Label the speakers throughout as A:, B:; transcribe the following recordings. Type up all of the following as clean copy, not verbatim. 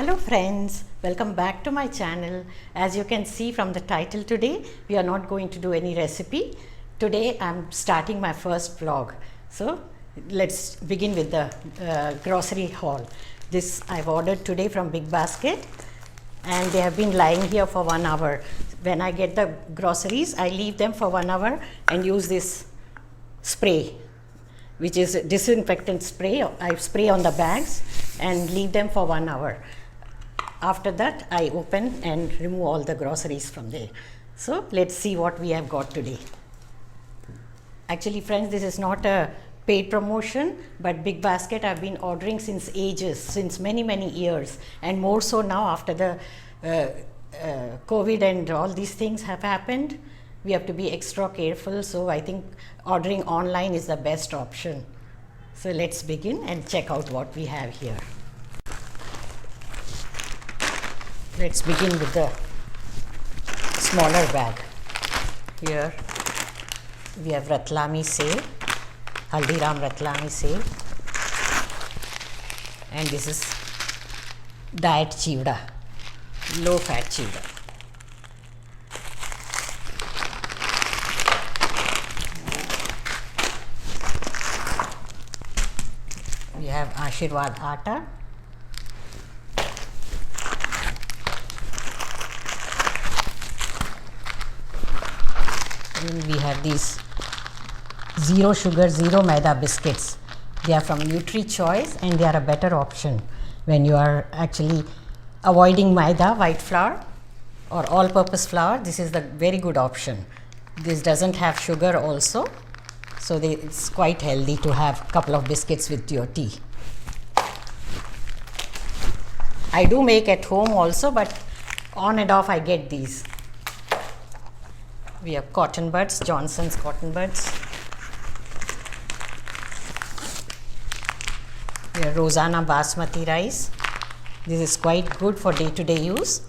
A: Hello friends, welcome back to my channel. As you can see from the title today, we are not going to do any recipe. Today I'm starting my first vlog. So let's begin with the grocery haul. This I've ordered today from Big Basket and they have been lying here for 1 hour. When I get the groceries, I leave them for 1 hour and use this spray, which is a disinfectant spray. I spray on the bags and leave them for 1 hour. After that, I open and remove all the groceries from there. So let's see what we have got today. Actually friends, this is not a paid promotion, but Big Basket I've been ordering since ages, since many years, and more so now after the COVID and all these things have happened. We have to be extra careful, so I think ordering online is the best option. So let's begin and check out what we have here. Let's begin with the smaller bag. Here we have Ratlami Sev, Haldiram Ratlami Sev, and this is diet chivda, low fat chivda. We have Ashirwad Atta, and we have these zero sugar, zero maida biscuits. They are from Nutri-Choice and they are a better option when you are actually avoiding maida, white flour or all-purpose flour. This is the very good option. This doesn't have sugar also, so it's quite healthy to have a couple of biscuits with your tea. I do make at home also, but on and off I get these. We have cotton buds, Johnson's cotton buds. We have Rosanna basmati rice. This is quite good for day-to-day use.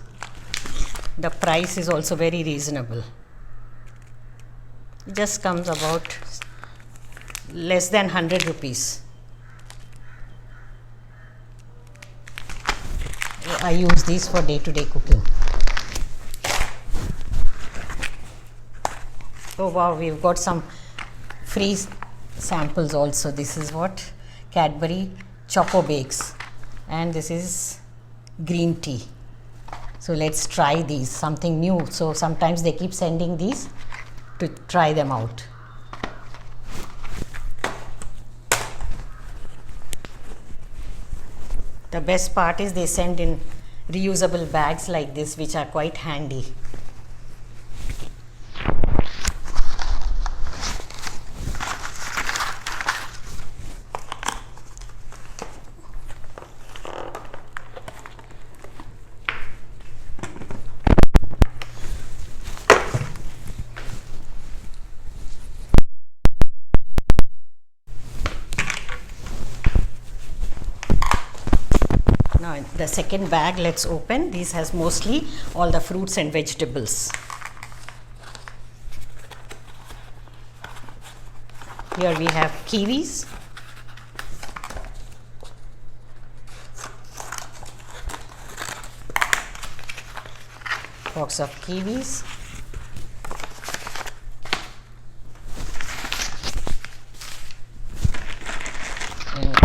A: The price is also very reasonable. It just comes about less than 100 rupees. I use these for day-to-day cooking. Oh wow, we've got some free samples also. This is what? Cadbury Choco Bakes, and this is green tea. So let's try these, something new. So sometimes they keep sending these to try them out. The best part is they send in reusable bags like this, which are quite handy. Now the second bag, let's open. This has mostly all the fruits and vegetables. Here we have kiwis, box of kiwis, and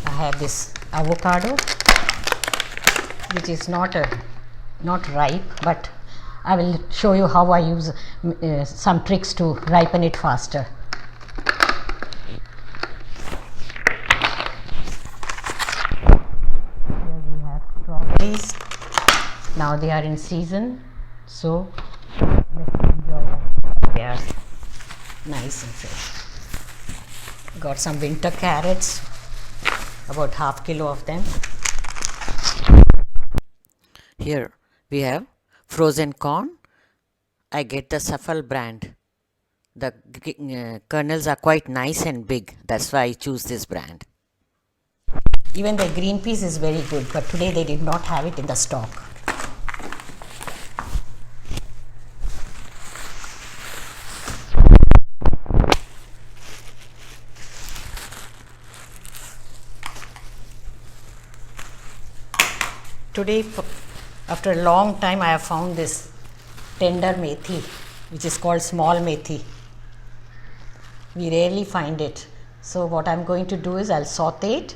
A: I have this avocado, which is not ripe, but I will show you how I use some tricks to ripen it faster. Here we have strawberries. Now they are in season, so let's enjoy them. They are nice and fresh. Got some winter carrots, about half kilo of them. Here we have frozen corn. I get the Safal brand. The kernels are quite nice and big. That's why I choose this brand. Even the green peas is very good, but today they did not have it in the stock. Today, after a long time, I have found this tender methi, which is called small methi. We rarely find it. So what I'm going to do is I'll saute it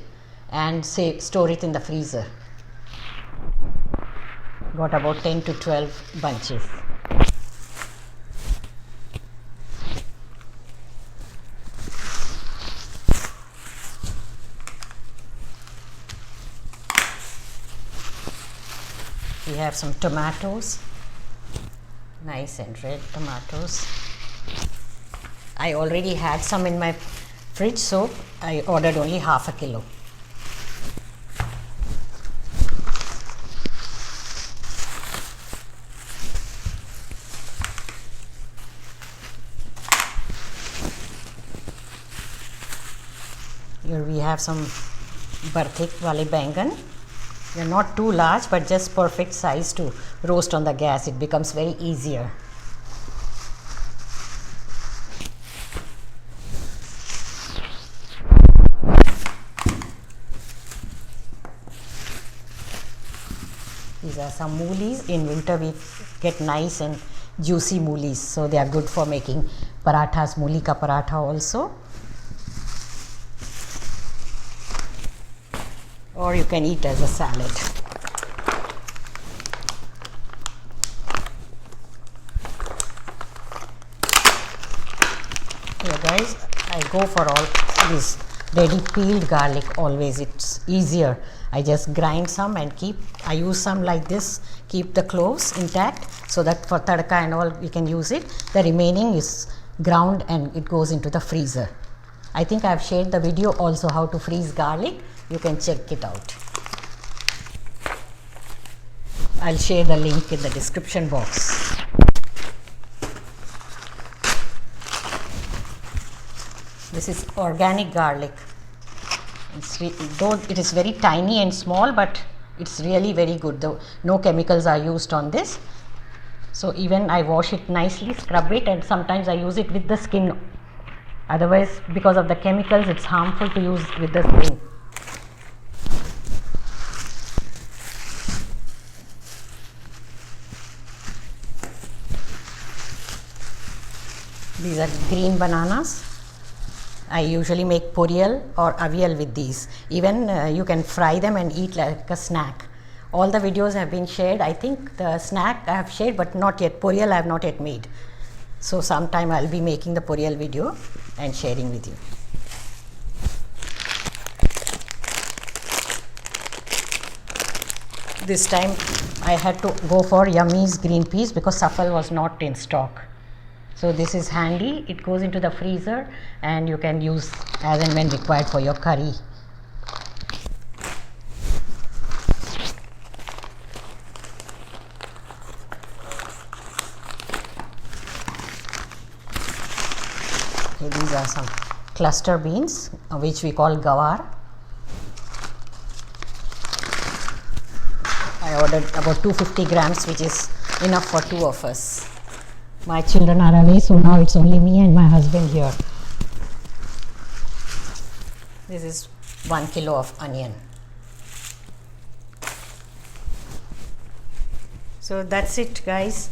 A: and store it in the freezer. Got about 10 to 12 bunches. We have some tomatoes, nice and red tomatoes. I already had some in my fridge, so I ordered only half a kilo. Here we have some barthik wale bangan. They are not too large, but just perfect size to roast on the gas. It becomes very easier. These are some moolies. In winter we get nice and juicy moolies, so they are good for making parathas, mooli ka paratha also. Or you can eat as a salad. Here guys, I go for all this ready peeled garlic always. It's easier. I just grind some and I use some like this, keep the cloves intact so that for tadka and all we can use it. The remaining is ground and it goes into the freezer. I think I have shared the video also how to freeze garlic. You can check it out. I'll share the link in the description box. This is organic garlic. Though it is very tiny and small, but it's really very good. Though no chemicals are used on this. So even I wash it nicely, scrub it, and sometimes I use it with the skin. Otherwise, because of the chemicals, it's harmful to use with the skin. These are green bananas. I usually make poriyal or avial with these. Even you can fry them and eat like a snack. All the videos have been shared. I think the snack I have shared, but not yet. Poriyal I have not yet made. So sometime I'll be making the poriyal video and sharing with you. This time I had to go for Yummy's green peas because safal was not in stock. So this is handy. It goes into the freezer and you can use as and when required for your curry. Okay, these are some cluster beans, which we call gawar. I ordered about 250 grams, which is enough for 2 of us. My children are away, so now it's only me and my husband here. This is 1 kilo of onion. So that's it guys,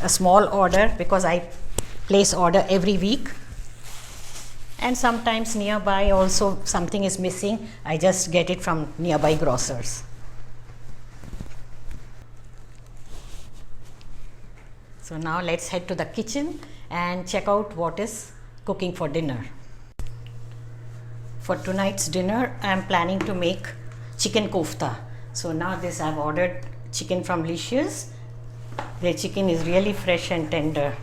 A: a small order because I place order every week, and sometimes nearby also something is missing, I just get it from nearby grocers. So now let's head to the kitchen and check out what is cooking for dinner. For tonight's dinner, I am planning to make chicken kofta. So now this I have ordered chicken from Licious. Their chicken is really fresh and tender.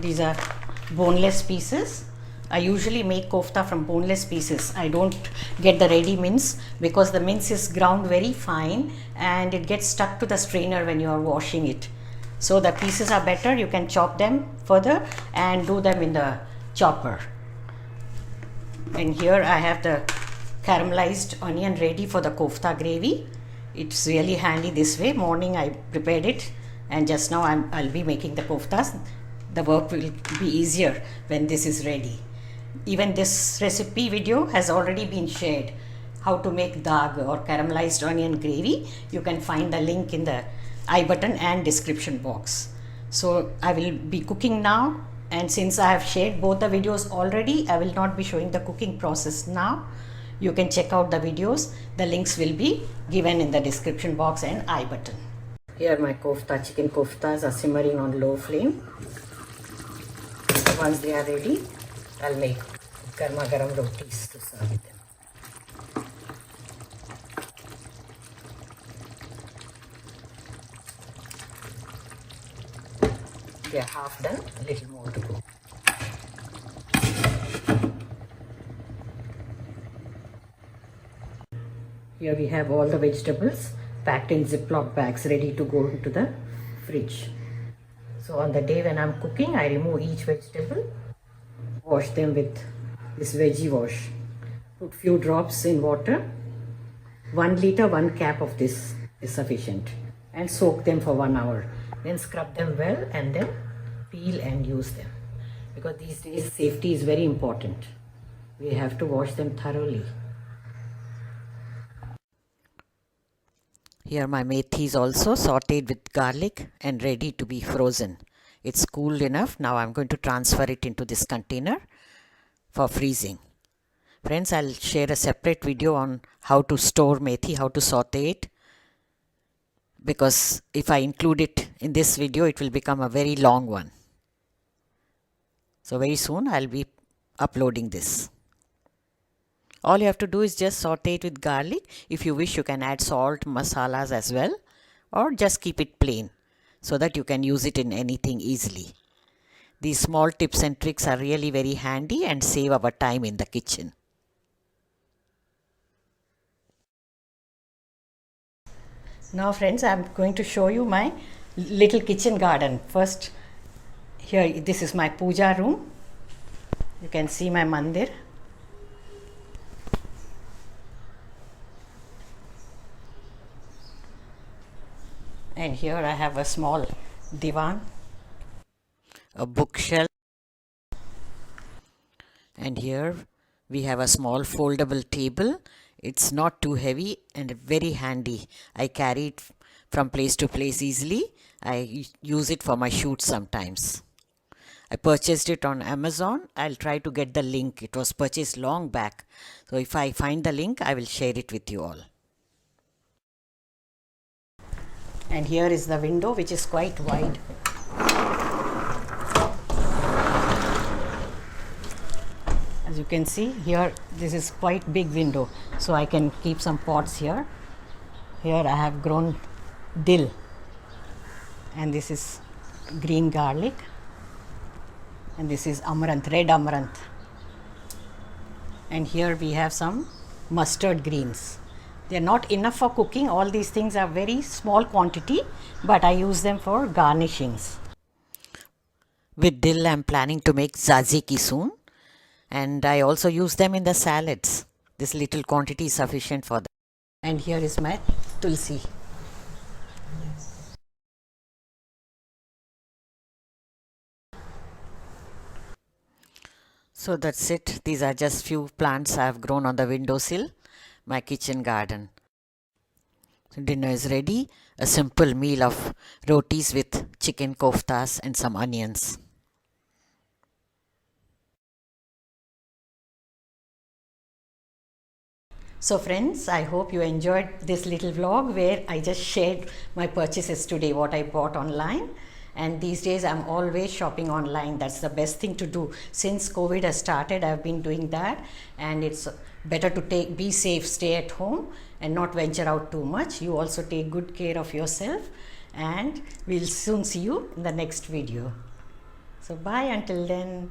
A: These are boneless pieces. I usually make kofta from boneless pieces. I don't get the ready mince because the mince is ground very fine and it gets stuck to the strainer when you are washing it. So the pieces are better. You can chop them further and do them in the chopper. And here I have the caramelized onion ready for the kofta gravy. It's really handy this way. Morning I prepared it and just now I'll be making the koftas. The work will be easier when this is ready. Even this recipe video has already been shared. How to make daag or caramelized onion gravy. You can find the link in the I button and description box. So I will be cooking now, and since I have shared both the videos already, I will not be showing the cooking process now. You can check out the videos. The links will be given in the description box and I button. Here my kofta, chicken koftas are simmering on low flame. Once they are ready, I'll make garma garam rotis to serve with them. They are half done, a little more to go. Here we have all the vegetables packed in Ziploc bags ready to go into the fridge. So on the day when I'm cooking, I remove each vegetable, wash them with this veggie wash. Put few drops in water. 1 liter, 1 cap of this is sufficient. And soak them for 1 hour. Then scrub them well and then peel and use them. Because these days safety is very important. We have to wash them thoroughly. Here my methi is also sauteed with garlic and ready to be frozen. It's cooled enough. Now I'm going to transfer it into this container for freezing. Friends, I'll share a separate video on how to store methi, how to saute it. Because if I include it in this video, it will become a very long one. So very soon I'll be uploading this. All you have to do is just saute it with garlic. If you wish, you can add salt, masalas as well, or just keep it plain so that you can use it in anything easily. These small tips and tricks are really very handy and save our time in the kitchen. Now friends, I'm going to show you my little kitchen garden. First, here, this is my puja room. You can see my mandir. And here I have a small divan, a bookshelf, and here we have a small foldable table. It's not too heavy and very handy. I carry it from place to place easily. I use it for my shoots sometimes. I purchased it on Amazon. I'll try to get the link. It was purchased long back. So if I find the link, I will share it with you all. And here is the window, which is quite wide. As you can see here, this is quite big window, so I can keep some pots here. Here I have grown dill, and this is green garlic, and this is amaranth, red amaranth. And here we have some mustard greens. They are not enough for cooking. All these things are very small quantity, but I use them for garnishings. With dill, I am planning to make tzatziki soon, and I also use them in the salads. This little quantity is sufficient for them. And here is my tulsi. So that's it. These are just few plants I have grown on the windowsill, my kitchen garden. So dinner is ready. A simple meal of rotis with chicken koftas and some onions. So friends, I hope you enjoyed this little vlog where I just shared my purchases today, what I bought online. And these days I'm always shopping online. That's the best thing to do. Since COVID has started, I've been doing that, and it's better to be safe, stay at home and not venture out too much. You also take good care of yourself, and we'll soon see you in the next video. So bye until then.